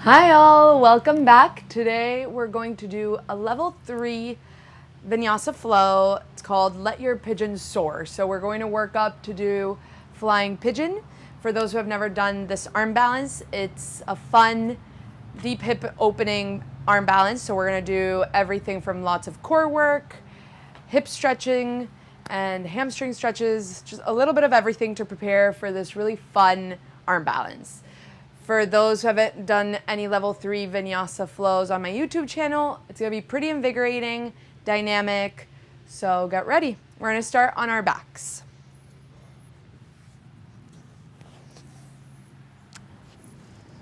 Hi all, welcome back. Today we're going to do a level 3 vinyasa flow. It's called Let Your Pigeon Soar. So we're going to work up to do flying pigeon. For those who have never done this arm balance, it's a fun deep hip opening arm balance. So we're going to do everything from lots of core work, hip stretching, and hamstring stretches, just a little bit of everything to prepare for this really fun arm balance. For those who haven't done any level 3 vinyasa flows on my YouTube channel, it's going to be pretty invigorating, dynamic, so get ready. We're going to start on our backs.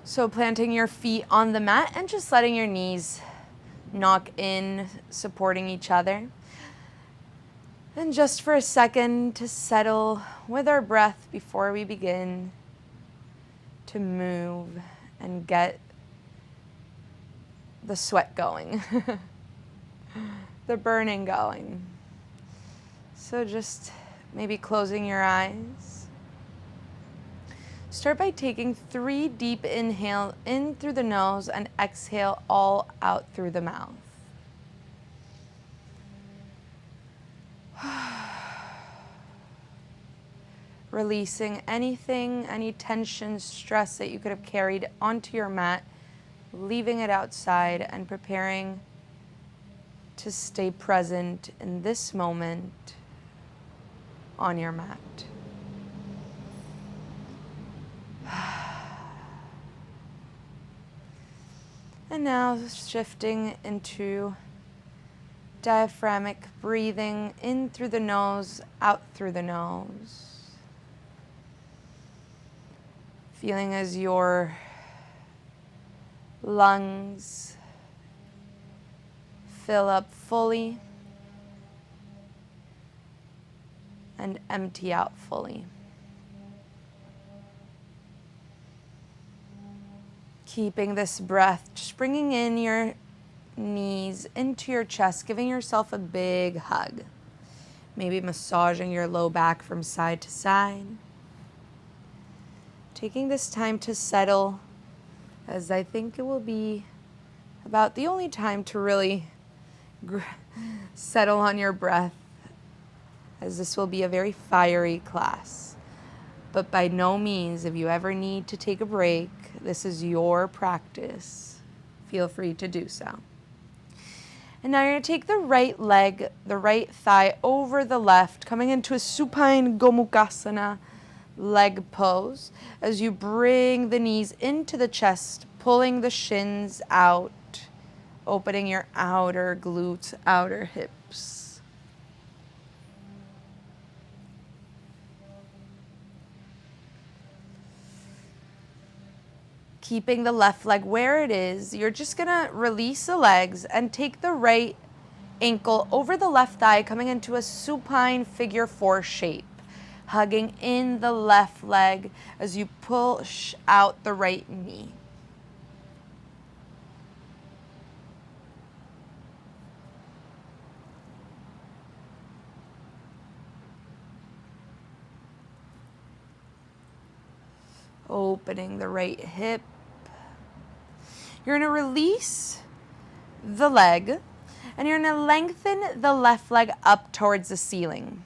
So planting your feet on the mat and just letting your knees knock in, supporting each other. And just for a second to settle with our breath before we begin to move and get the sweat going, the burning going. So just maybe closing your eyes. Start by taking 3 deep inhale in through the nose and exhale all out through the mouth. Releasing anything, any tension, stress that you could have carried onto your mat, leaving it outside and preparing to stay present in this moment on your mat. And now shifting into diaphragmatic breathing in through the nose, out through the nose. Feeling as your lungs fill up fully and empty out fully. Keeping this breath, just bringing in your knees into your chest, giving yourself a big hug. Maybe massaging your low back from side to side. Taking this time to settle, as I think it will be about the only time to really settle on your breath, as this will be a very fiery class. But by no means, if you ever need to take a break, this is your practice. Feel free to do so. And now you're going to take the right leg, the right thigh over the left, coming into a supine Gomukhasana leg pose as you bring the knees into the chest, pulling the shins out, opening your outer glutes, outer hips. Keeping the left leg where it is, you're just gonna release the legs and take the right ankle over the left thigh, coming into a supine figure 4 shape. Hugging in the left leg as you push out the right knee. Opening the right hip. You're going to release the leg and you're going to lengthen the left leg up towards the ceiling.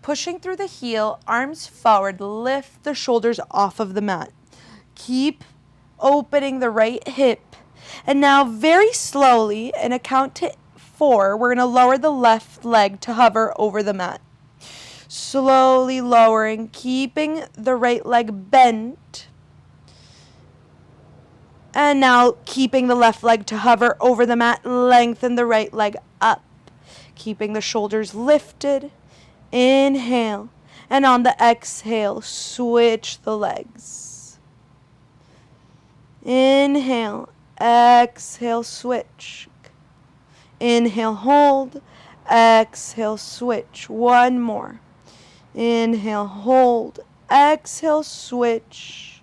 Pushing through the heel, arms forward, lift the shoulders off of the mat. Keep opening the right hip. And now very slowly, in a count to 4, we're going to lower the left leg to hover over the mat. Slowly lowering, keeping the right leg bent. And now keeping the left leg to hover over the mat, lengthen the right leg up. Keeping the shoulders lifted. Inhale, and on the exhale, switch the legs. Inhale, exhale, switch. Inhale, hold, exhale, switch. One more. Inhale, hold, exhale, switch.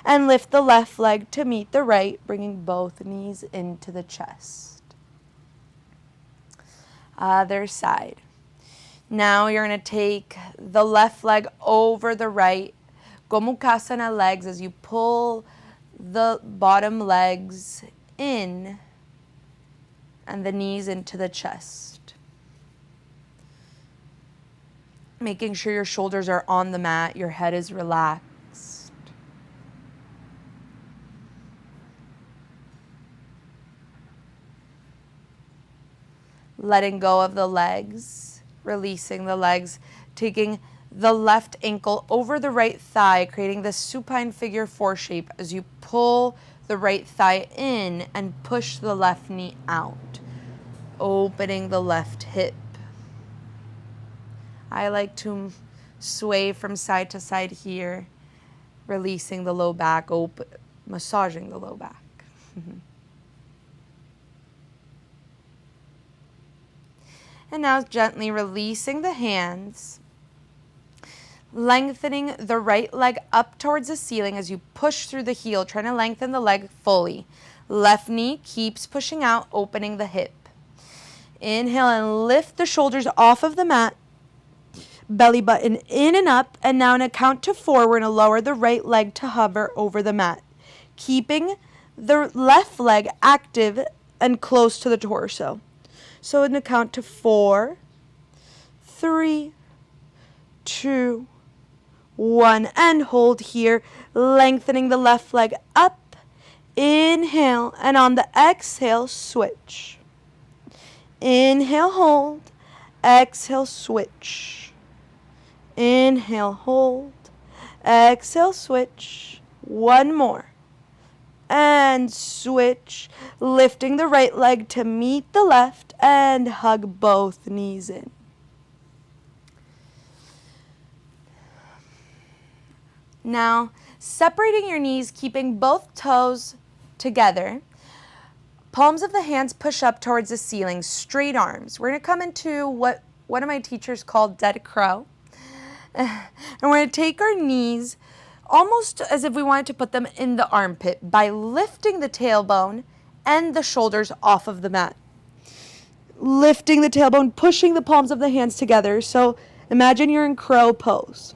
And lift the left leg to meet the right, bringing both knees into the chest. Other side. Now you're going to take the left leg over the right, Gomukhasana legs as you pull the bottom legs in and the knees into the chest. Making sure your shoulders are on the mat, your head is relaxed. Letting go of the legs, releasing the legs, taking the left ankle over the right thigh, creating this supine figure 4 shape as you pull the right thigh in and push the left knee out, opening the left hip. I like to sway from side to side here, releasing the low back, massaging the low back. And now gently releasing the hands, lengthening the right leg up towards the ceiling as you push through the heel, trying to lengthen the leg fully. Left knee keeps pushing out, opening the hip. Inhale and lift the shoulders off of the mat. Belly button in and up. And now in a count to 4, we're going to lower the right leg to hover over the mat, keeping the left leg active and close to the torso. So in a count to 4, 3, 2, 1, and hold here, lengthening the left leg up. Inhale, and on the exhale, switch. Inhale, hold. Exhale, switch. Inhale, hold. Exhale, switch. One more. And switch, lifting the right leg to meet the left and hug both knees in. Now, separating your knees, keeping both toes together. Palms of the hands push up towards the ceiling, straight arms. We're going to come into what one of my teachers called dead crow. And we're going to take our knees almost as if we wanted to put them in the armpit by lifting the tailbone and the shoulders off of the mat. Lifting the tailbone, pushing the palms of the hands together. So imagine you're in crow pose.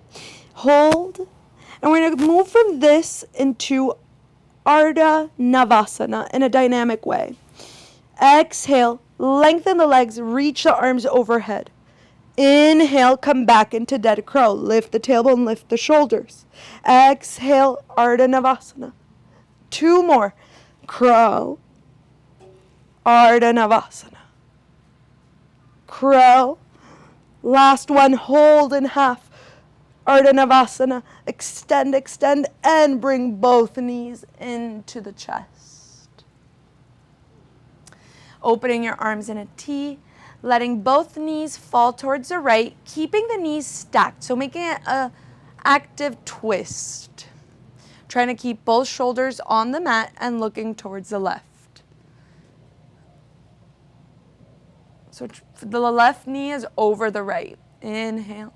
Hold. And we're going to move from this into Ardha Navasana in a dynamic way. Exhale, lengthen the legs, reach the arms overhead. Inhale, come back into dead crow. Lift the tailbone, lift the shoulders. Exhale, Ardha Navasana. 2 more. Crow. Ardha Navasana. Crow. Last one, hold in half. Ardha Navasana. Extend, extend, and bring both knees into the chest. Opening your arms in a T. Letting both knees fall towards the right, keeping the knees stacked, so making it an active twist. Trying to keep both shoulders on the mat and looking towards the left. So the left knee is over the right. Inhale.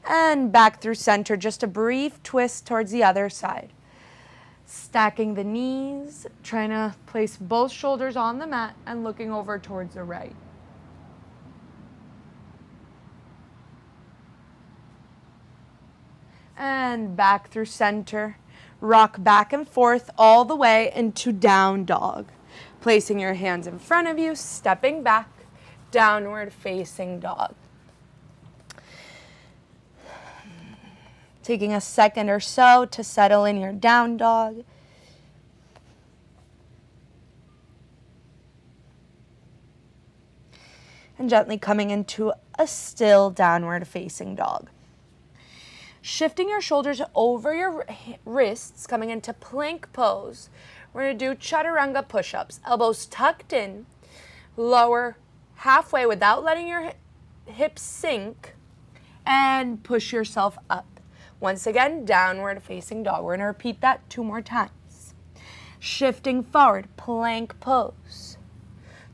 And back through center, just a brief twist towards the other side. Stacking the knees, trying to place both shoulders on the mat and looking over towards the right. And back through center. Rock back and forth all the way into down dog. Placing your hands in front of you, stepping back, downward facing dog. Taking a second or so to settle in your down dog. And gently coming into a still downward facing dog. Shifting your shoulders over your wrists, coming into plank pose. We're going to do chaturanga push-ups. Elbows tucked in, lower halfway without letting your hips sink, and push yourself up. Once again, downward facing dog. We're going to repeat that 2 more times. Shifting forward, plank pose.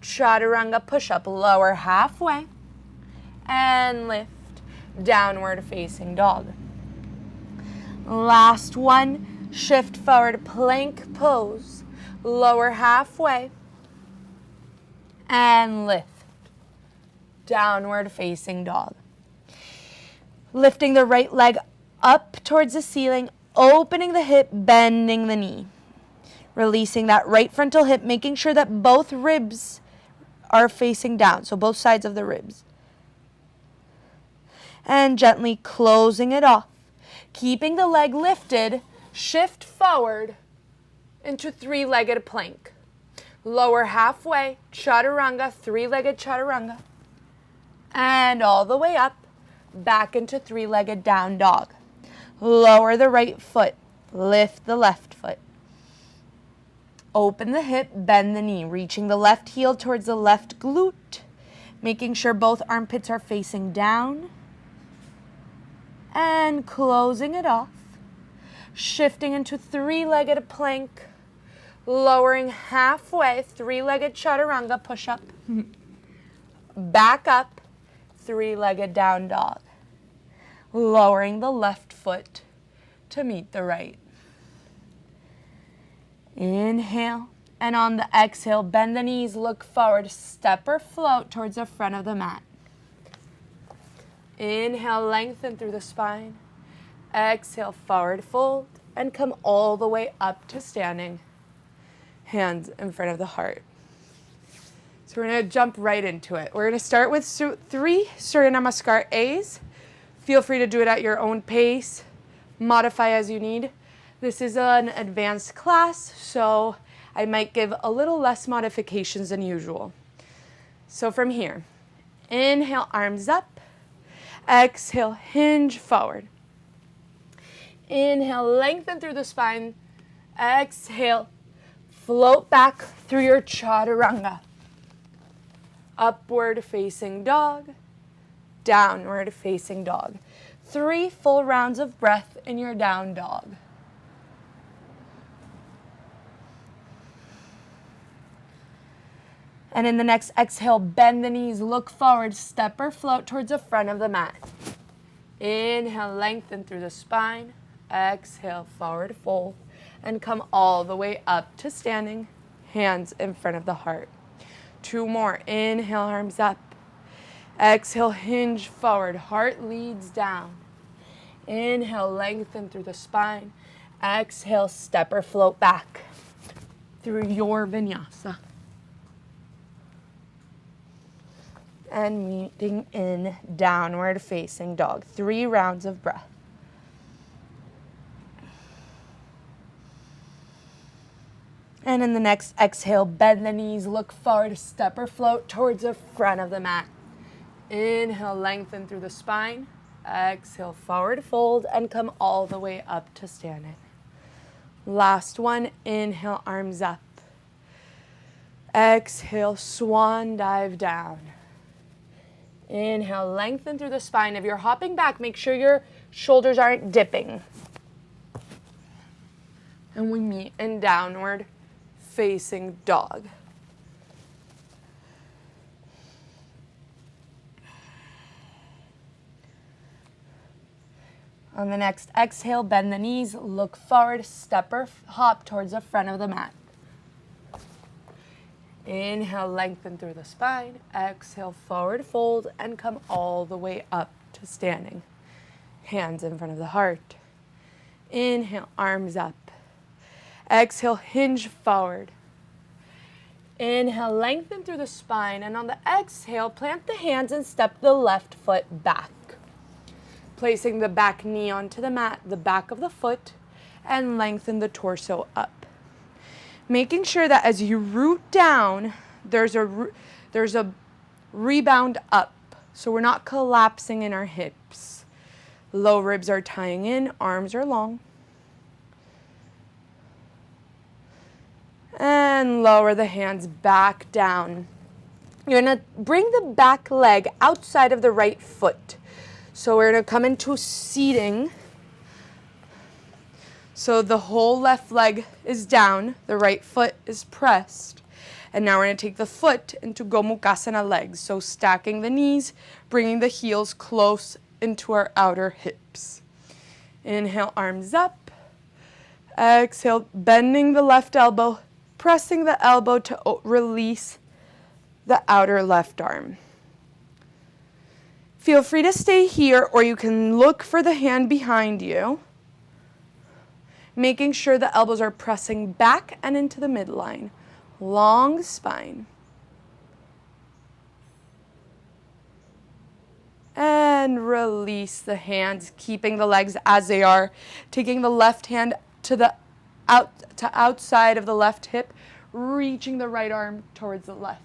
Chaturanga push-up, lower halfway, and lift, downward facing dog. Last one, shift forward, plank pose, lower halfway, and lift, downward facing dog. Lifting the right leg up towards the ceiling, opening the hip, bending the knee. Releasing that right frontal hip, making sure that both ribs are facing down, so both sides of the ribs. And gently closing it off. Keeping the leg lifted, shift forward into three-legged plank. Lower halfway, chaturanga, three-legged chaturanga. And all the way up, back into three-legged down dog. Lower the right foot, lift the left foot. Open the hip, bend the knee, reaching the left heel towards the left glute, making sure both armpits are facing down, and closing it off, shifting into three-legged plank, lowering halfway, three-legged chaturanga push-up, back up, three-legged down dog, lowering the left foot to meet the right. Inhale, and on the exhale, bend the knees, look forward, step or float towards the front of the mat. Inhale, lengthen through the spine. Exhale, forward fold, and come all the way up to standing. Hands in front of the heart. So we're going to jump right into it. We're going to start with 3 Surya Namaskar A's. Feel free to do it at your own pace. Modify as you need. This is an advanced class, so I might give a little less modifications than usual. So from here, inhale, arms up. Exhale, hinge forward. Inhale, lengthen through the spine. Exhale, float back through your chaturanga. Upward facing dog, downward facing dog. 3 full rounds of breath in your down dog. And in the next exhale, bend the knees, look forward, step or float towards the front of the mat. Inhale, lengthen through the spine. Exhale, forward fold, and come all the way up to standing, hands in front of the heart. 2 more. Inhale, arms up. Exhale, hinge forward, heart leads down. Inhale, lengthen through the spine. Exhale, step or float back through your vinyasa. And meeting in downward facing dog. 3 rounds of breath. And in the next exhale, bend the knees, look forward, step or float towards the front of the mat. Inhale, lengthen through the spine. Exhale, forward fold, and come all the way up to standing. Last one, inhale, arms up. Exhale, swan dive down. Inhale, lengthen through the spine. If you're hopping back, make sure your shoulders aren't dipping. And we meet in downward facing dog. On the next exhale, bend the knees, look forward, step or hop towards the front of the mat. Inhale, lengthen through the spine. Exhale, forward fold, and come all the way up to standing. Hands in front of the heart. Inhale, arms up. Exhale, hinge forward. Inhale, lengthen through the spine, and on the exhale, plant the hands and step the left foot back. Placing the back knee onto the mat, the back of the foot, and lengthen the torso up. Making sure that as you root down, there's a rebound up, so we're not collapsing in our hips. Low ribs are tying in, arms are long. And lower the hands back down. You're going to bring the back leg outside of the right foot. So we're going to come into seating. So the whole left leg is down, the right foot is pressed. And now we're going to take the foot into Gomukhasana legs. So stacking the knees, bringing the heels close into our outer hips. Inhale, arms up. Exhale, bending the left elbow, pressing the elbow to release the outer left arm. Feel free to stay here, or you can look for the hand behind you. making sure the elbows are pressing back and into the midline. Long spine. And release the hands, keeping the legs as they are. Taking the left hand to the outside of the left hip, reaching the right arm towards the left.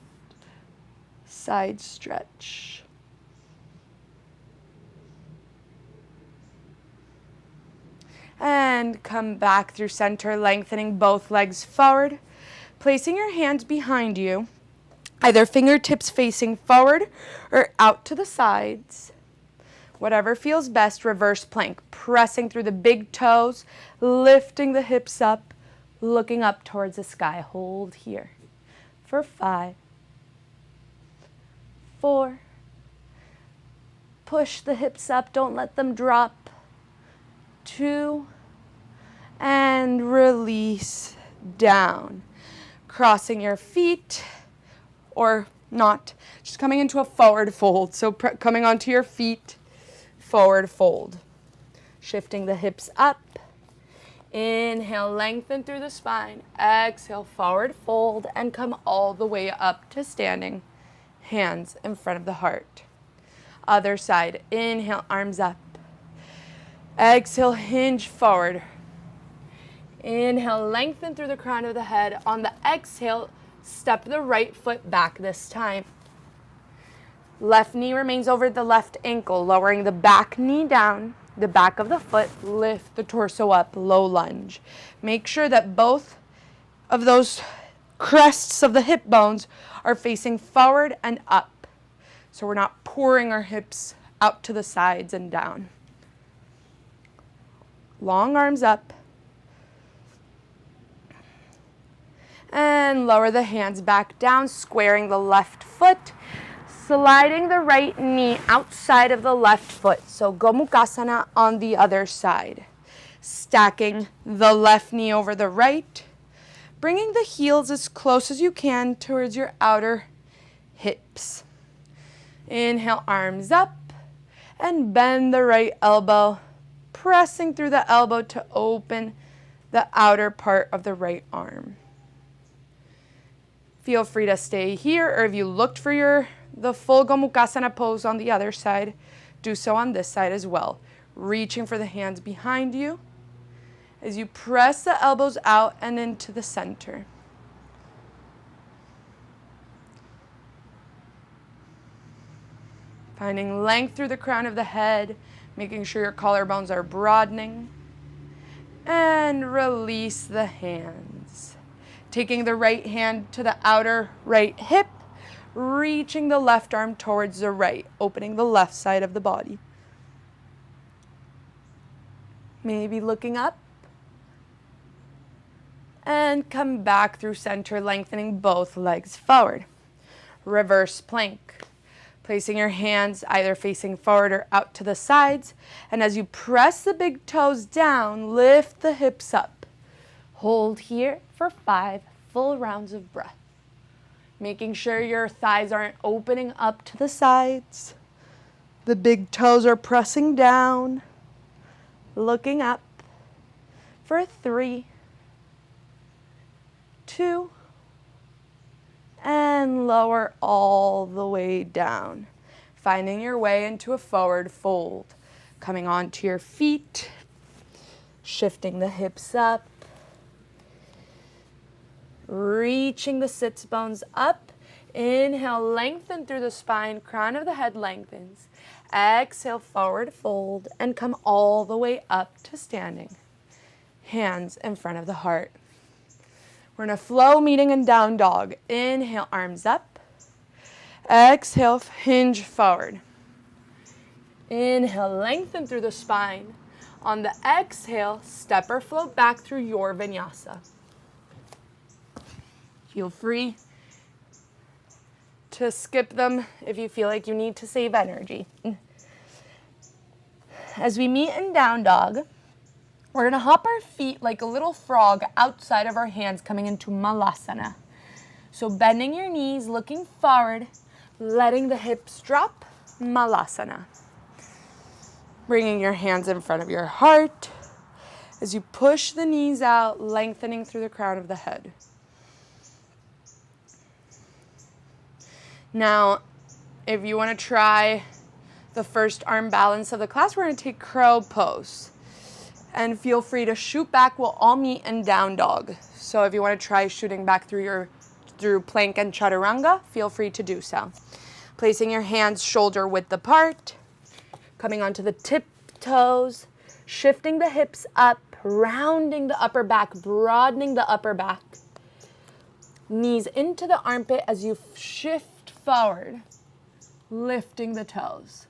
Side stretch. And come back through center, lengthening both legs forward. Placing your hands behind you, either fingertips facing forward or out to the sides. Whatever feels best, reverse plank. Pressing through the big toes, lifting the hips up, looking up towards the sky. Hold here for 5, 4. Push the hips up, don't let them drop. 2, and release down. Crossing your feet, or not, just coming into a forward fold. So coming onto your feet, forward fold. Shifting the hips up. Inhale, lengthen through the spine. Exhale, forward fold, and come all the way up to standing. Hands in front of the heart. Other side, inhale, arms up. Exhale, hinge forward. Inhale, lengthen through the crown of the head. On the exhale, step the right foot back this time. Left knee remains over the left ankle, lowering the back knee down, the back of the foot, lift the torso up, low lunge. Make sure that both of those crests of the hip bones are facing forward and up, so we're not pouring our hips out to the sides and down. Long arms up. And lower the hands back down, squaring the left foot, sliding the right knee outside of the left foot. So Gomukhasana on the other side. Stacking the left knee over the right, bringing the heels as close as you can towards your outer hips. Inhale, arms up, and bend the right elbow, pressing through the elbow to open the outer part of the right arm. Feel free to stay here, or if you looked for the full Gomukhasana pose on the other side, do so on this side as well. Reaching for the hands behind you as you press the elbows out and into the center. Finding length through the crown of the head, making sure your collarbones are broadening. And release the hands. Taking the right hand to the outer right hip, reaching the left arm towards the right, opening the left side of the body. Maybe looking up. And come back through center, lengthening both legs forward. Reverse plank. Placing your hands either facing forward or out to the sides. And as you press the big toes down, lift the hips up. Hold here for 5 full rounds of breath. Making sure your thighs aren't opening up to the sides. The big toes are pressing down. Looking up for 3, 2, and lower all the way down. Finding your way into a forward fold. Coming onto your feet. Shifting the hips up. Reaching the sits bones up. Inhale, lengthen through the spine, crown of the head lengthens. Exhale, forward fold, and come all the way up to standing. Hands in front of the heart. We're in a flow meeting in down dog. Inhale, arms up. Exhale, hinge forward. Inhale, lengthen through the spine. On the exhale, step or float back through your vinyasa. Feel free to skip them if you feel like you need to save energy. As we meet in down dog, we're going to hop our feet like a little frog outside of our hands, coming into malasana. So bending your knees, looking forward, letting the hips drop, malasana. Bringing your hands in front of your heart. as you push the knees out, lengthening through the crown of the head. Now, if you want to try the first arm balance of the class, we're going to take crow pose. And feel free to shoot back. We'll all meet in down dog. So if you want to try shooting back through plank and chaturanga, feel free to do so. Placing your hands shoulder width apart, coming onto the tiptoes, shifting the hips up, rounding the upper back, broadening the upper back. Knees into the armpit as you shift forward, lifting the toes.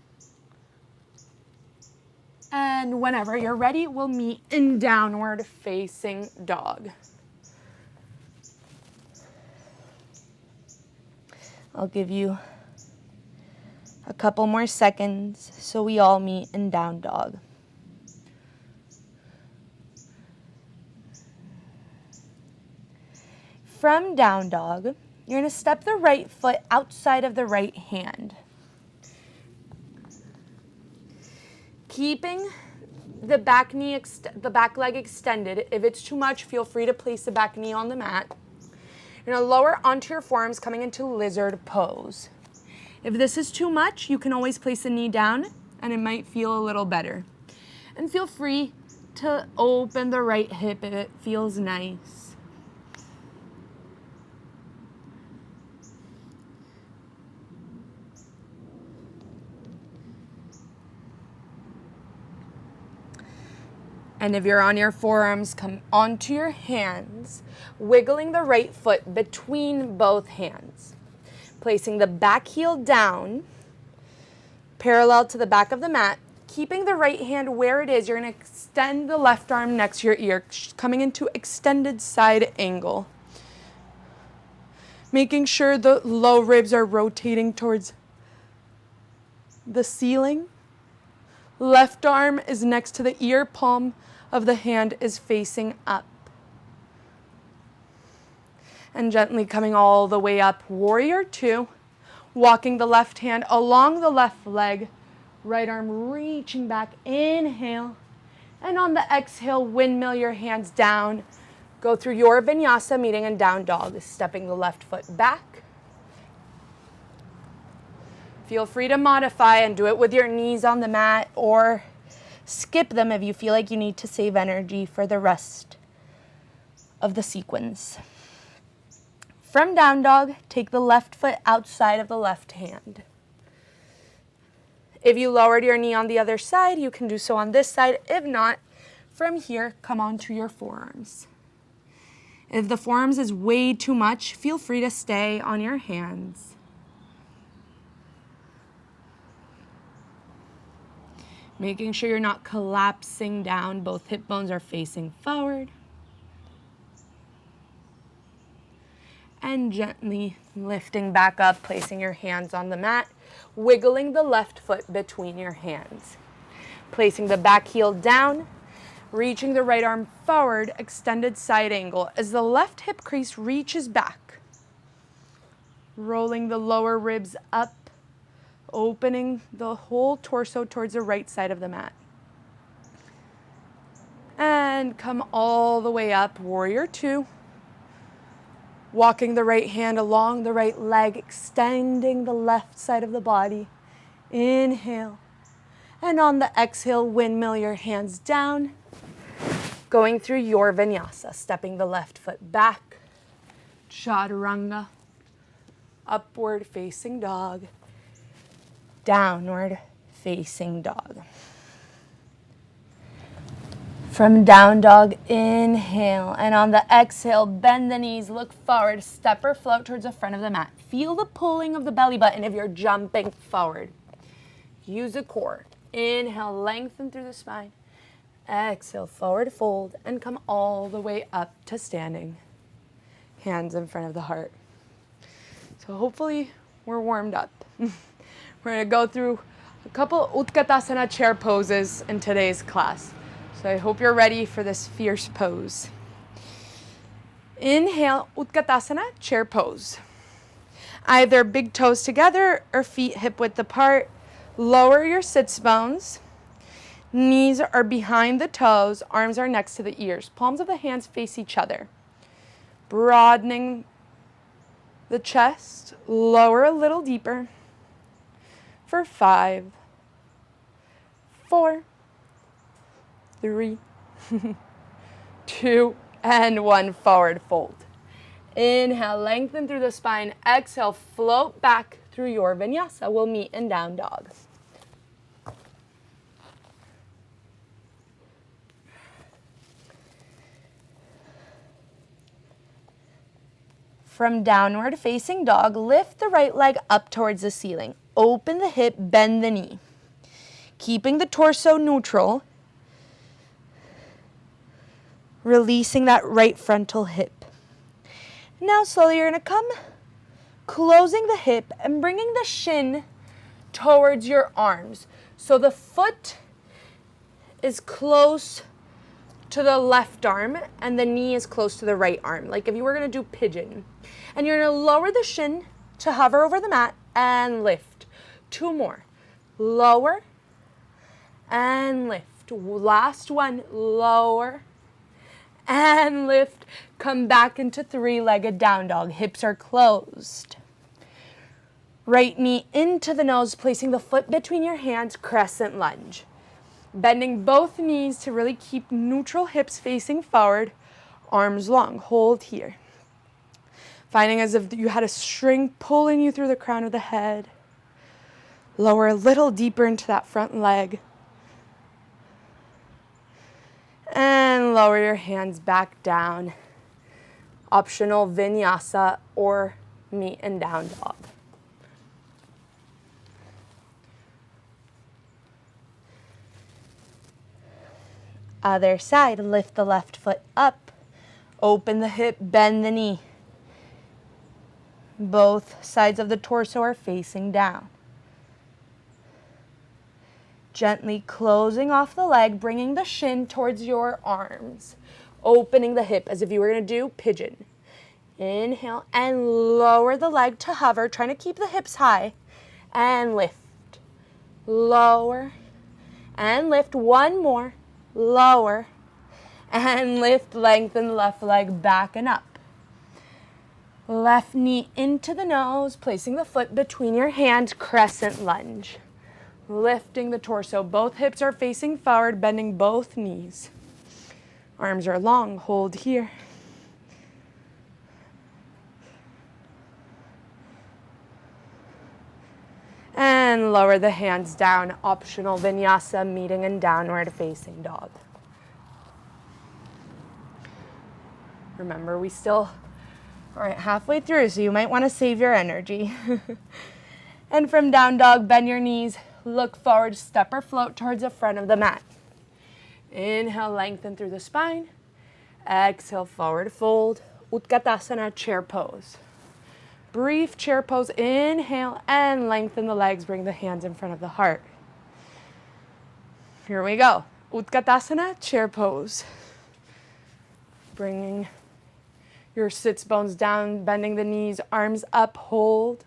And whenever you're ready, we'll meet in downward facing dog. I'll give you a couple more seconds so we all meet in down dog. From down dog, you're going to step the right foot outside of the right hand. Keeping the back leg extended. If it's too much, feel free to place the back knee on the mat. You're going to lower onto your forearms, coming into lizard pose. If this is too much, you can always place the knee down and it might feel a little better. And feel free to open the right hip if it feels nice. And if you're on your forearms, come onto your hands, wiggling the right foot between both hands. Placing the back heel down, parallel to the back of the mat. Keeping the right hand where it is, you're going to extend the left arm next to your ear, coming into extended side angle. Making sure the low ribs are rotating towards the ceiling. Left arm is next to the ear, palm of the hand is facing up. And gently coming all the way up, warrior two, walking the left hand along the left leg, right arm reaching back, inhale, and on the exhale, windmill your hands down. Go through your vinyasa, meeting in down dog, stepping the left foot back. Feel free to modify and do it with your knees on the mat or skip them if you feel like you need to save energy for the rest of the sequence. From down dog, take the left foot outside of the left hand. If you lowered your knee on the other side, you can do so on this side. If not, from here, come onto your forearms. If the forearms is way too much, feel free to stay on your hands. Making sure you're not collapsing down. Both hip bones are facing forward. And gently lifting back up, placing your hands on the mat, wiggling the left foot between your hands. Placing the back heel down, reaching the right arm forward, extended side angle as the left hip crease reaches back. Rolling the lower ribs up, opening the whole torso towards the right side of the mat. And come all the way up, warrior two. Walking the right hand along the right leg, extending the left side of the body. Inhale. And on the exhale, windmill your hands down. Going through your vinyasa, stepping the left foot back. Chaturanga. Upward facing dog. Downward facing dog. From down dog, inhale, and on the exhale, bend the knees, look forward, step or float towards the front of the mat. Feel the pulling of the belly button if you're jumping forward. Use the core. Inhale, lengthen through the spine. Exhale, forward fold, and come all the way up to standing. Hands in front of the heart. So hopefully we're warmed up. We're going to go through a couple Utkatasana chair poses in today's class. So I hope you're ready for this fierce pose. Inhale, Utkatasana, chair pose. Either big toes together or feet hip width apart. Lower your sits bones. Knees are behind the toes, arms are next to the ears. Palms of the hands face each other. Broadening the chest, lower a little deeper. For 5, 4, 3, 2, and 1. Forward fold. Inhale, lengthen through the spine. Exhale, float back through your vinyasa. We'll meet in down dog. From downward facing dog, lift the right leg up towards the ceiling. Open the hip, bend the knee. Keeping the torso neutral, releasing that right frontal hip. Now slowly you're going to come, closing the hip and bringing the shin towards your arms. So the foot is close to the left arm and the knee is close to the right arm, like if you were going to do pigeon. And you're going to lower the shin to hover over the mat and lift. 2 more. Lower and lift. Last one. Lower and lift. Come back into 3-legged down dog. Hips are closed. Right knee into the nose, placing the foot between your hands, crescent lunge. Bending both knees to really keep neutral hips facing forward, arms long. Hold here. Finding as if you had a string pulling you through the crown of the head. Lower a little deeper into that front leg. And lower your hands back down. Optional vinyasa or meet in down dog. Other side, lift the left foot up. Open the hip, bend the knee. Both sides of the torso are facing down. Gently closing off the leg, bringing the shin towards your arms. Opening the hip as if you were going to do pigeon. Inhale and lower the leg to hover, trying to keep the hips high. And lift. Lower and lift. 1 more. Lower and lift. Lengthen the left leg back and up. Left knee into the nose, placing the foot between your hands, crescent lunge. Lifting the torso. Both hips are facing forward, bending both knees. Arms are long. Hold here. And lower the hands down. Optional vinyasa, meeting in downward facing dog. Remember, we still are halfway through, so you might want to save your energy. And from down dog, bend your knees. Look forward, step or float towards the front of the mat. Inhale, lengthen through the spine. Exhale, forward fold. Utkatasana, chair pose. Brief chair pose. Inhale and lengthen the legs. Bring the hands in front of the heart. Here we go. Utkatasana, chair pose. Bringing your sits bones down, bending the knees, arms up, hold.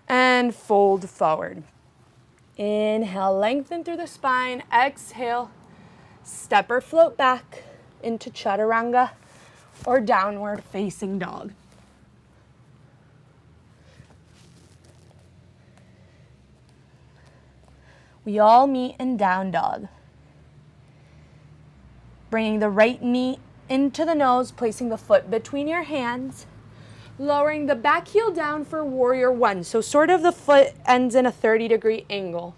And fold forward. Inhale, lengthen through the spine. Exhale, step or float back into chaturanga or downward facing dog. We all meet in down dog. Bringing the right knee into the nose, placing the foot between your hands. Lowering the back heel down for warrior 1. So sort of the foot ends in a 30-degree angle.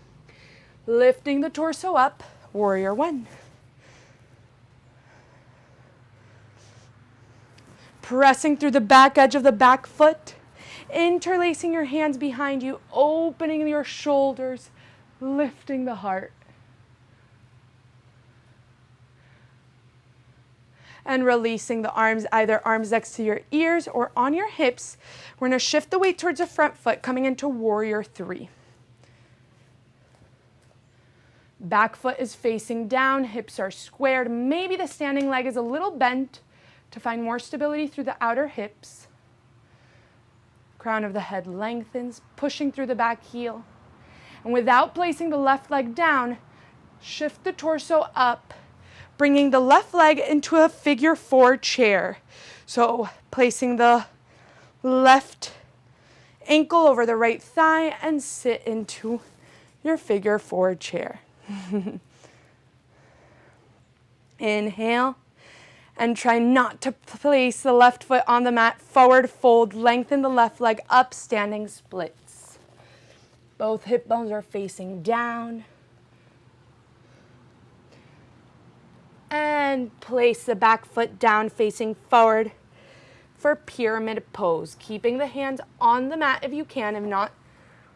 Lifting the torso up, warrior 1. Pressing through the back edge of the back foot. Interlacing your hands behind you, opening your shoulders, lifting the heart. And releasing the arms, either arms next to your ears or on your hips. We're going to shift the weight towards the front foot, coming into warrior 3. Back foot is facing down, hips are squared. Maybe the standing leg is a little bent to find more stability through the outer hips. Crown of the head lengthens, pushing through the back heel. And without placing the left leg down, Shift the torso up, bringing the left leg into a figure 4 chair. So placing the left ankle over the right thigh and sit into your figure 4 chair. Inhale, and try not to place the left foot on the mat. Forward fold, lengthen the left leg up, standing splits. Both hip bones are facing down. And place the back foot down, facing forward for pyramid pose. Keeping the hands on the mat if you can. If not,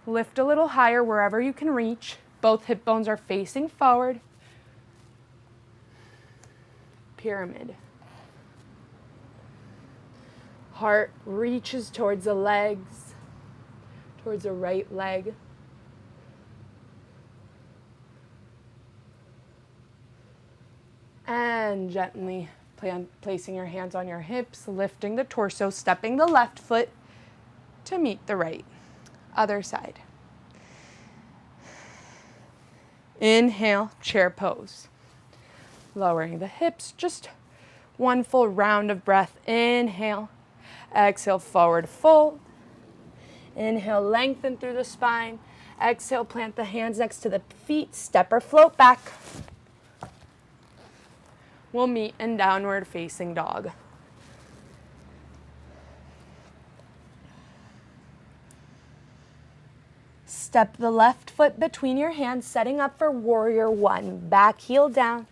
lift a little higher wherever you can reach. Both hip bones are facing forward. Pyramid. Heart reaches towards the legs, towards the right leg. And gently placing your hands on your hips, lifting the torso, stepping the left foot to meet the right. Other side. Inhale, chair pose. Lowering the hips, just one full round of breath. Inhale, exhale, forward fold. Inhale, lengthen through the spine. Exhale, plant the hands next to the feet, step or float back. We'll meet in downward facing dog. Step the left foot between your hands, setting up for warrior 1. Back heel down,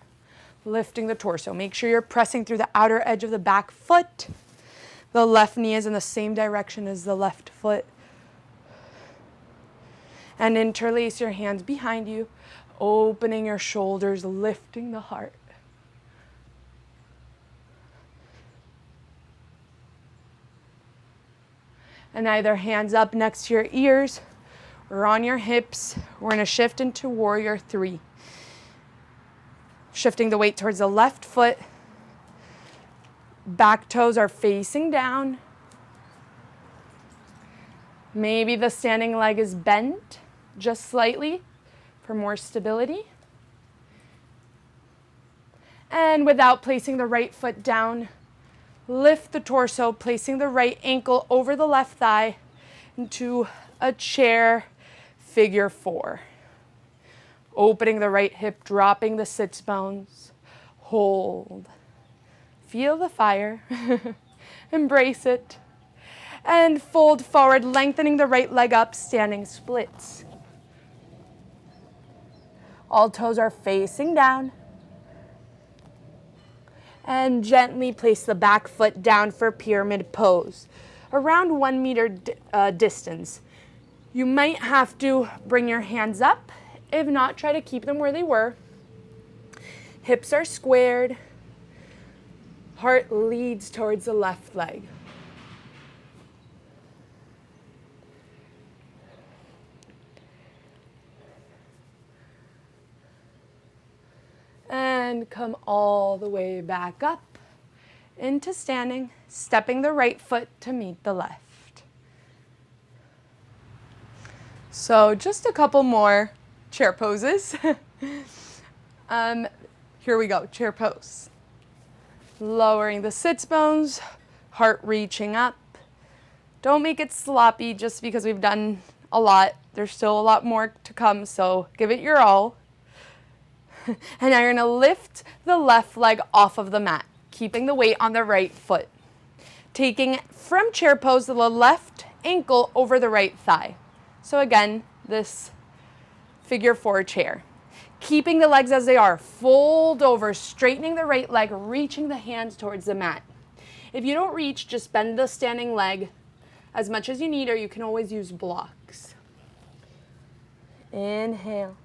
lifting the torso. Make sure you're pressing through the outer edge of the back foot. The left knee is in the same direction as the left foot. And interlace your hands behind you, opening your shoulders, lifting the heart. And either hands up next to your ears or on your hips. We're going to shift into warrior 3. Shifting the weight towards the left foot. Back toes are facing down. Maybe the standing leg is bent just slightly for more stability. And without placing the right foot down, lift the torso, placing the right ankle over the left thigh into a chair, figure 4. Opening the right hip, dropping the sits bones. Hold. Feel the fire. Embrace it. And fold forward, lengthening the right leg up, standing splits. All toes are facing down. And gently place the back foot down for pyramid pose, around 1 meter distance. You might have to bring your hands up. If not, try to keep them where they were. Hips are squared. Heart leads towards the left leg. And come all the way back up into standing, stepping the right foot to meet the left. So just a couple more chair poses. Here we go, chair pose. Lowering the sits bones, heart reaching up. Don't make it sloppy just because we've done a lot. There's still a lot more to come, so give it your all. And now you're going to lift the left leg off of the mat, keeping the weight on the right foot. Taking from chair pose the left ankle over the right thigh. So again, this figure 4 chair. Keeping the legs as they are, fold over, straightening the right leg, reaching the hands towards the mat. If you don't reach, just bend the standing leg as much as you need, or you can always use blocks. Inhale.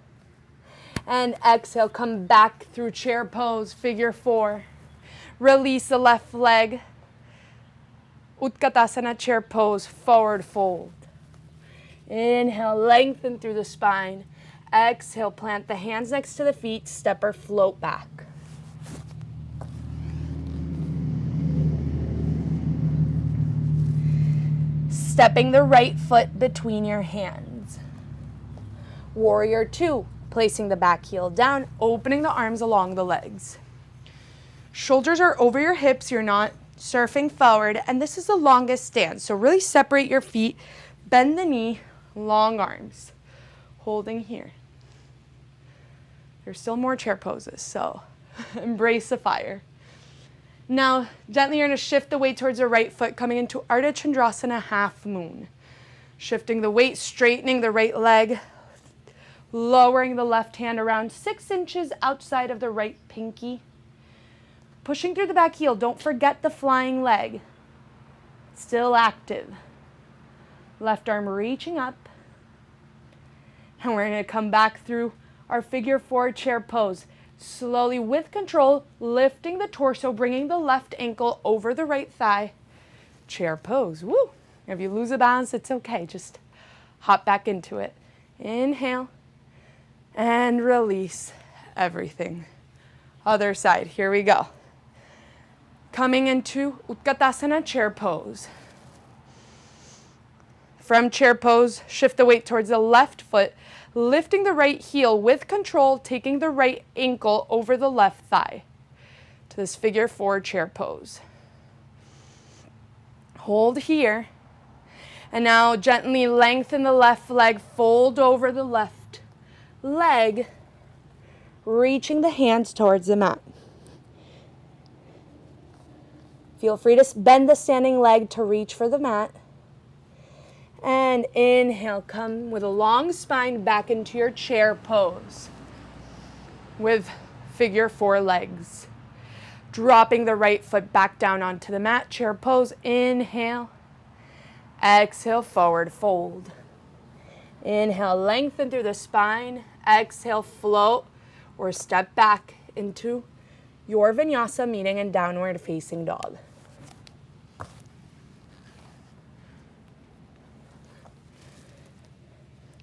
And exhale, come back through chair pose, figure 4. Release the left leg. Utkatasana, chair pose, forward fold. Inhale, lengthen through the spine. Exhale, plant the hands next to the feet, step or float back. Stepping the right foot between your hands. Warrior 2. Placing the back heel down, opening the arms along the legs. Shoulders are over your hips, you're not surfing forward, and this is the longest stance. So really separate your feet, bend the knee, long arms, holding here. There's still more chair poses, so embrace the fire. Now, gently you're going to shift the weight towards the right foot, coming into Ardha Chandrasana, half moon. Shifting the weight, straightening the right leg, lowering the left hand around 6 inches outside of the right pinky. Pushing through the back heel. Don't forget the flying leg. Still active. Left arm reaching up. And we're going to come back through our figure 4 chair pose. Slowly, with control, lifting the torso, bringing the left ankle over the right thigh. Chair pose. Woo! If you lose a balance, it's okay. Just hop back into it. Inhale. And release everything. Other side. Here we go. Coming into Utkatasana, chair pose. From chair pose, shift the weight towards the left foot, lifting the right heel with control, taking the right ankle over the left thigh to this figure 4 chair pose. Hold here. And now gently lengthen the left leg, fold over the left leg, reaching the hands towards the mat. Feel free to bend the standing leg to reach for the mat. And inhale, come with a long spine back into your chair pose with figure 4 legs. Dropping the right foot back down onto the mat, chair pose. Inhale. Exhale, forward fold. Inhale, lengthen through the spine. Exhale, float or step back into your vinyasa, meaning in downward facing dog.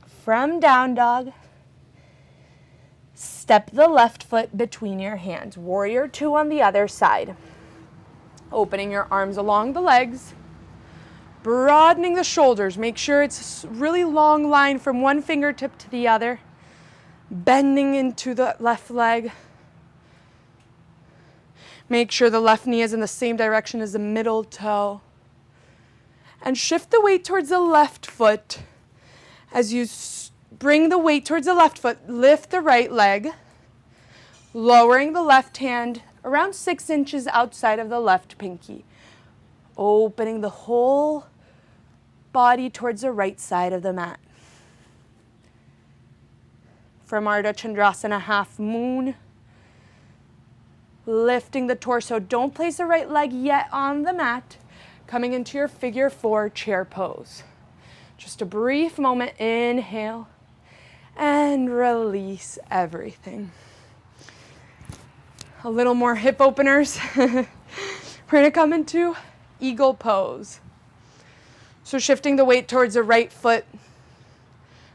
From down dog, step the left foot between your hands. Warrior 2 on the other side. Opening your arms along the legs. Broadening the shoulders. Make sure it's a really long line from one fingertip to the other. Bending into the left leg. Make sure the left knee is in the same direction as the middle toe. And shift the weight towards the left foot. As you bring the weight towards the left foot, lift the right leg, lowering the left hand around 6 inches outside of the left pinky. Opening the whole body towards the right side of the mat. From Ardha Chandrasana, half moon. Lifting the torso. Don't place the right leg yet on the mat. Coming into your figure 4 chair pose. Just a brief moment. Inhale and release everything. A little more hip openers. We're going to come into eagle pose. So shifting the weight towards the right foot,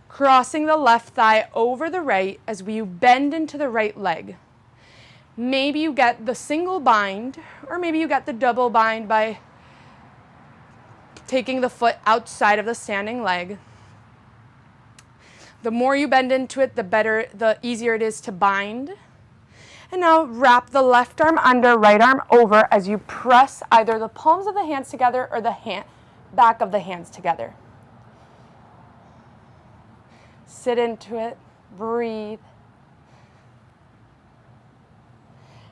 crossing the left thigh over the right as we bend into the right leg. Maybe you get the single bind, or maybe you get the double bind by taking the foot outside of the standing leg. The more you bend into it, the easier it is to bind. And now wrap the left arm under, right arm over as you press either the palms of the hands together or the back of the hands together. Sit into it, breathe,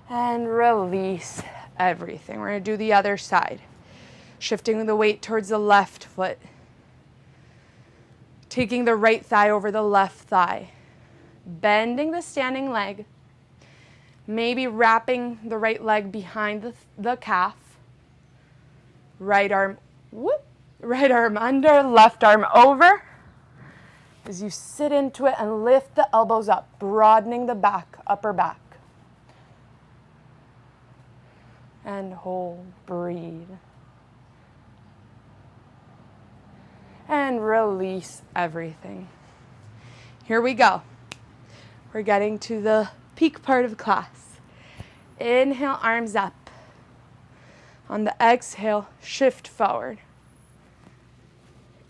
and release everything. We're going to do the other side. Shifting the weight towards the left foot. Taking the right thigh over the left thigh. Bending the standing leg. Maybe wrapping the right leg behind the calf. Right arm, right arm under, left arm over. As you sit into it and lift the elbows up, broadening the back, upper back. And hold, breathe. And release everything. Here we go. We're getting to the peak part of class. Inhale, arms up. On the exhale, shift forward.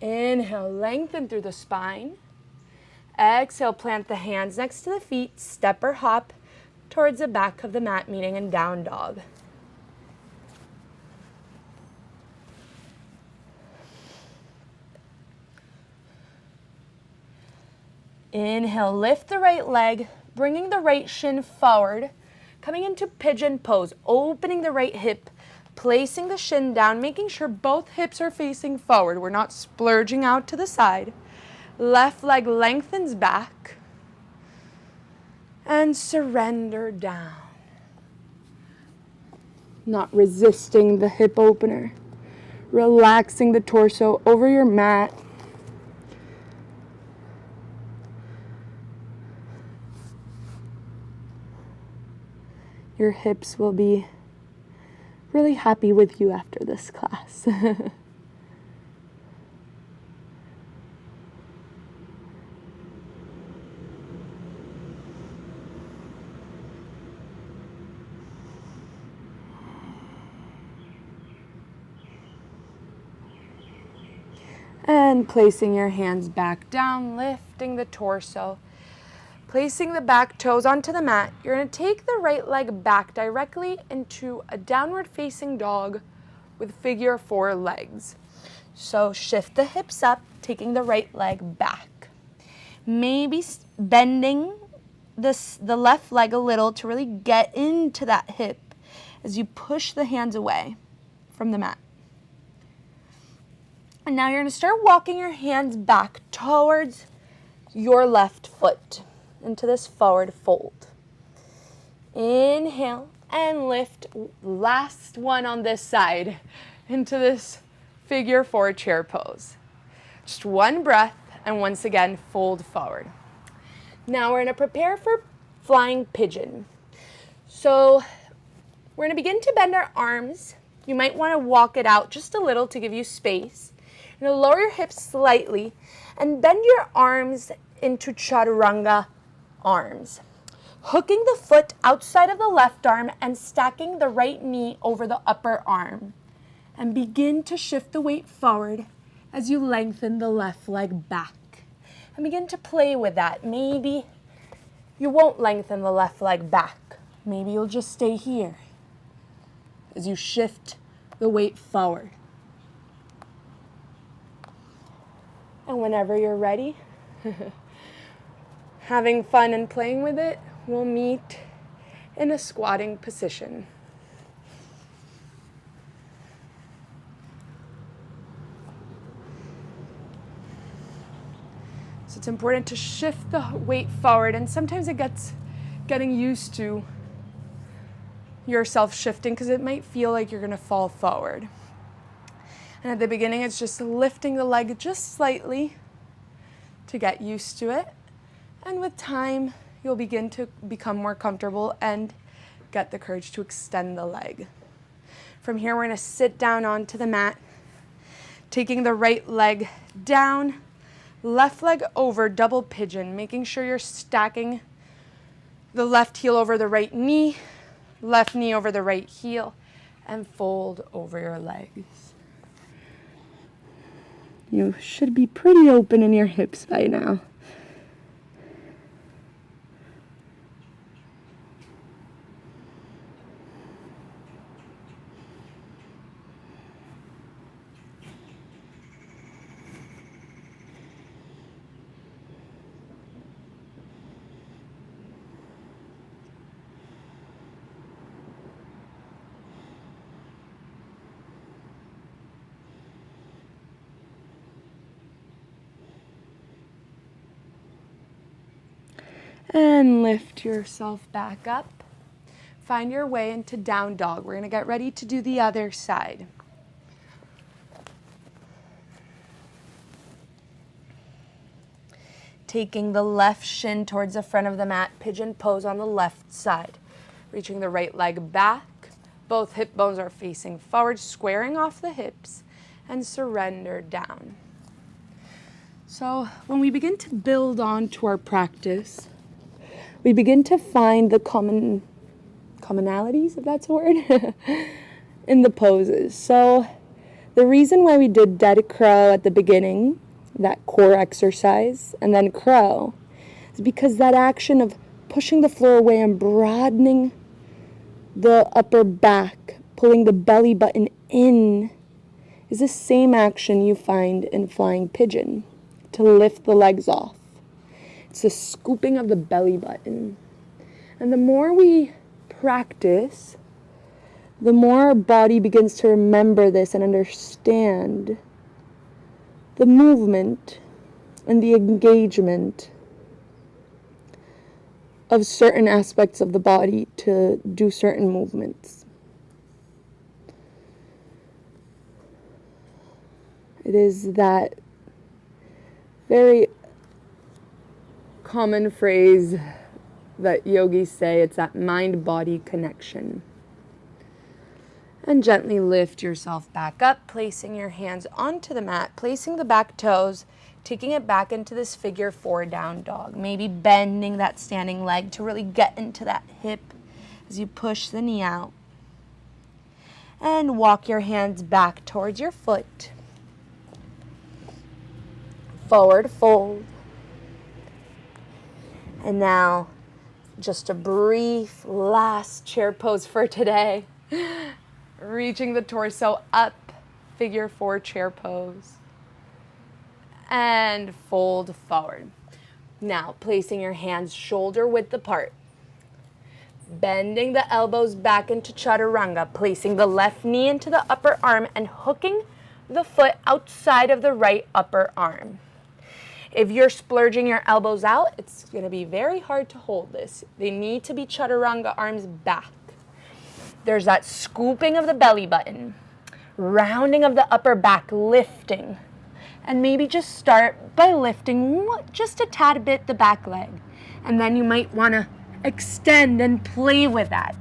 Inhale, lengthen through the spine. Exhale, plant the hands next to the feet, step or hop towards the back of the mat, meeting in down dog. Inhale, lift the right leg, bringing the right shin forward, coming into pigeon pose, opening the right hip, placing the shin down, making sure both hips are facing forward. We're not splurging out to the side. Left leg lengthens back and surrender down. Not resisting the hip opener. Relaxing the torso over your mat. Your hips will be really happy with you after this class. And placing your hands back down, lifting the torso. Placing the back toes onto the mat, you're going to take the right leg back directly into a downward facing dog with figure 4 legs. So shift the hips up, taking the right leg back. Maybe bending the left leg a little to really get into that hip as you push the hands away from the mat. And now you're going to start walking your hands back towards your left foot into this forward fold. Inhale and lift. Last one on this side into this figure 4 chair pose. Just one breath and once again fold forward. Now we're going to prepare for flying pigeon. So we're going to begin to bend our arms. You might want to walk it out just a little to give you space. You're going to lower your hips slightly and bend your arms into chaturanga arms. Hooking the foot outside of the left arm and stacking the right knee over the upper arm. And begin to shift the weight forward as you lengthen the left leg back. And begin to play with that. Maybe you won't lengthen the left leg back. Maybe you'll just stay here as you shift the weight forward. And whenever you're ready, having fun and playing with it, we'll meet in a squatting position. So it's important to shift the weight forward, and sometimes it gets getting used to yourself shifting because it might feel like you're going to fall forward. And at the beginning, it's just lifting the leg just slightly to get used to it. And with time, you'll begin to become more comfortable and get the courage to extend the leg. From here, we're going to sit down onto the mat, taking the right leg down, left leg over, double pigeon, making sure you're stacking the left heel over the right knee, left knee over the right heel, and fold over your legs. You should be pretty open in your hips by now. And lift yourself back up. Find your way into down dog. We're going to get ready to do the other side. Taking the left shin towards the front of the mat, pigeon pose on the left side. Reaching the right leg back. Both hip bones are facing forward, squaring off the hips, and surrender down. So when we begin to build on to our practice, we begin to find the commonalities, if that's a word, in the poses. So the reason why we did dead crow at the beginning, that core exercise, and then crow, It's because that action of pushing the floor away and broadening the upper back, pulling the belly button in, is the same action you find in flying pigeon, to lift the legs off. It's the scooping of the belly button. And the more we practice, the more our body begins to remember this and understand the movement and the engagement of certain aspects of the body to do certain movements. It is that very common phrase that yogis say, it's that mind-body connection. And gently lift yourself back up, placing your hands onto the mat, placing the back toes, taking it back into this figure 4 down dog. Maybe bending that standing leg to really get into that hip as you push the knee out. And walk your hands back towards your foot. Forward fold. And now, just a brief last chair pose for today. Reaching the torso up, figure 4 chair pose. And fold forward. Now, placing your hands shoulder width apart. Bending the elbows back into chaturanga, placing the left knee into the upper arm and hooking the foot outside of the right upper arm. If you're splurging your elbows out, it's going to be very hard to hold this. They need to be chaturanga, arms back. There's that scooping of the belly button, rounding of the upper back, lifting. And maybe just start by lifting just a tad bit the back leg. And then you might want to extend and play with that.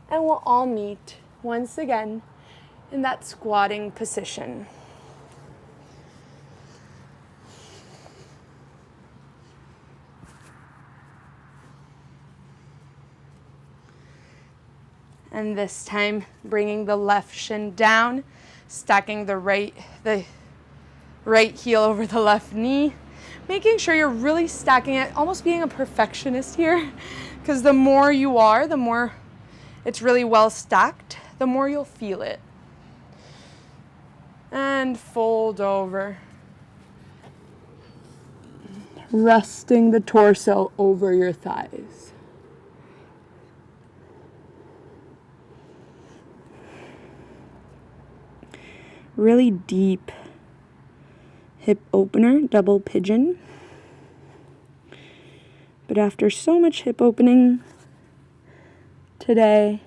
And we'll all meet once again in that squatting position. And this time, bringing the left shin down, stacking the right heel over the left knee, making sure you're really stacking it, almost being a perfectionist here, because the more you are, the more it's really well stacked, the more you'll feel it. And fold over. Resting the torso over your thighs. Really deep hip opener, double pigeon. But after so much hip opening today,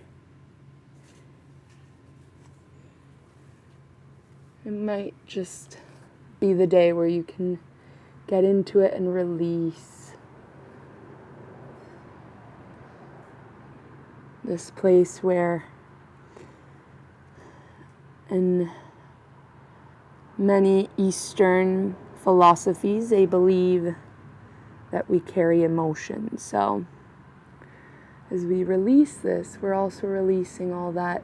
it might just be the day where you can get into it and release. This place where in many Eastern philosophies, they believe that we carry emotion. So as we release this, we're also releasing all that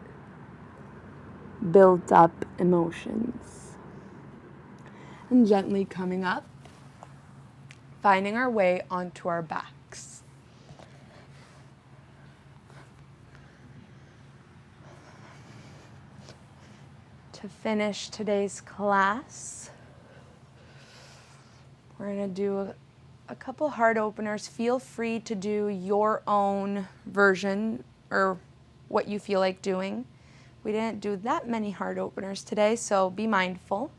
built up emotions. And gently coming up, finding our way onto our backs. To finish today's class, we're going to do a couple heart openers. Feel free to do your own version or what you feel like doing. We didn't do that many heart openers today, so be mindful.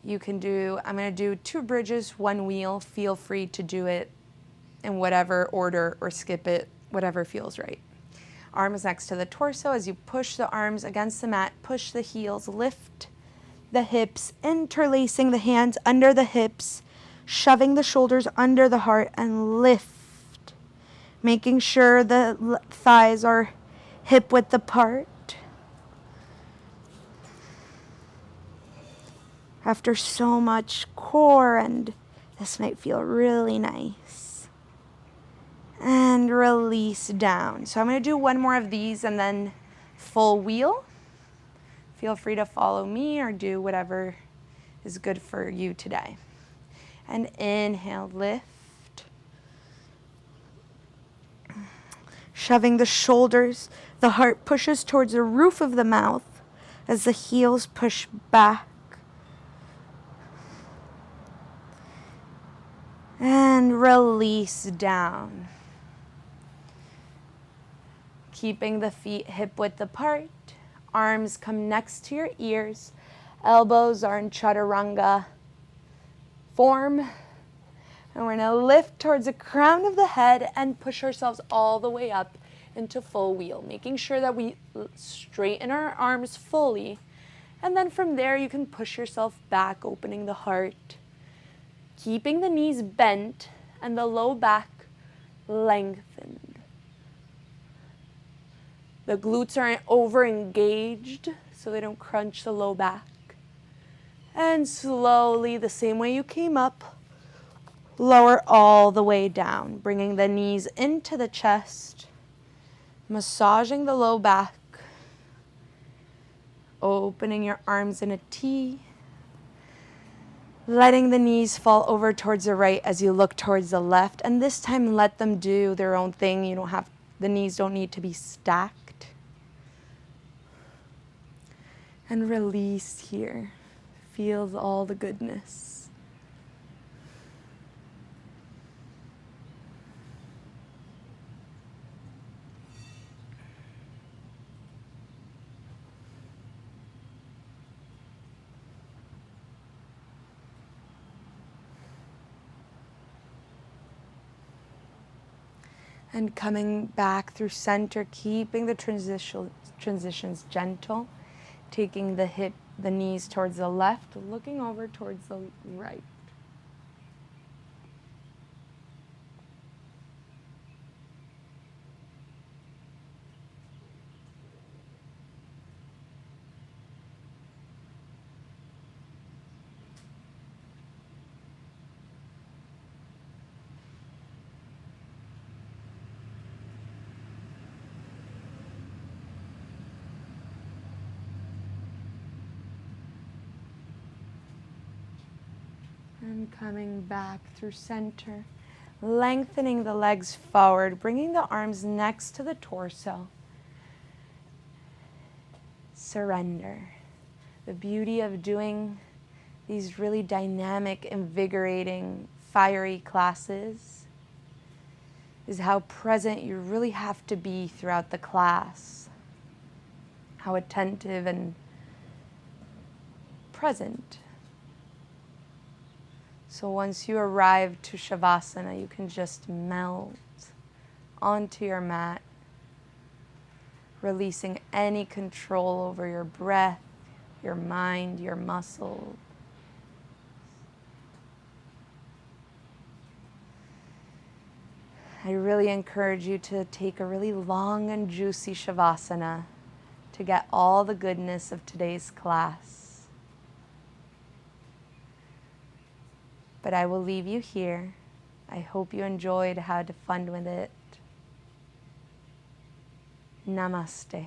You can do, I'm going to do 2 bridges, 1 wheel. Feel free to do it in whatever order or skip it, whatever feels right. Arms next to the torso. As you push the arms against the mat, push the heels, lift the hips, interlacing the hands under the hips, shoving the shoulders under the heart, and lift. Making sure the thighs are hip width apart. After so much core, and this might feel really nice. And release down. So I'm going to do 1 more of these and then full wheel. feel free to follow me or do whatever is good for you today. And inhale, lift. Shoving the shoulders, the heart pushes towards the roof of the mouth as the heels push back. And release down. Keeping the feet hip-width apart. Arms come next to your ears. Elbows are in chaturanga form. And we're going to lift towards the crown of the head and push ourselves all the way up into full wheel, making sure that we straighten our arms fully. And then from there, you can push yourself back, opening the heart, keeping the knees bent and the low back lengthened. The glutes aren't over-engaged, so they don't crunch the low back. And slowly, the same way you came up, lower all the way down, bringing the knees into the chest, massaging the low back, opening your arms in a T, letting the knees fall over towards the right as you look towards the left, and this time let them do their own thing. The knees don't need to be stacked. And release here. Feel all the goodness. And coming back through center, keeping the transitions gentle, taking the knees towards the left, looking over towards the right. And coming back through center, lengthening the legs forward, bringing the arms next to the torso. Surrender. The beauty of doing these really dynamic, invigorating, fiery classes is how present you really have to be throughout the class. How attentive and present. So once you arrive to Shavasana, you can just melt onto your mat, releasing any control over your breath, your mind, your muscles. I really encourage you to take a really long and juicy Shavasana to get all the goodness of today's class. But I will leave you here. I hope you enjoyed, had fun with it. Namaste.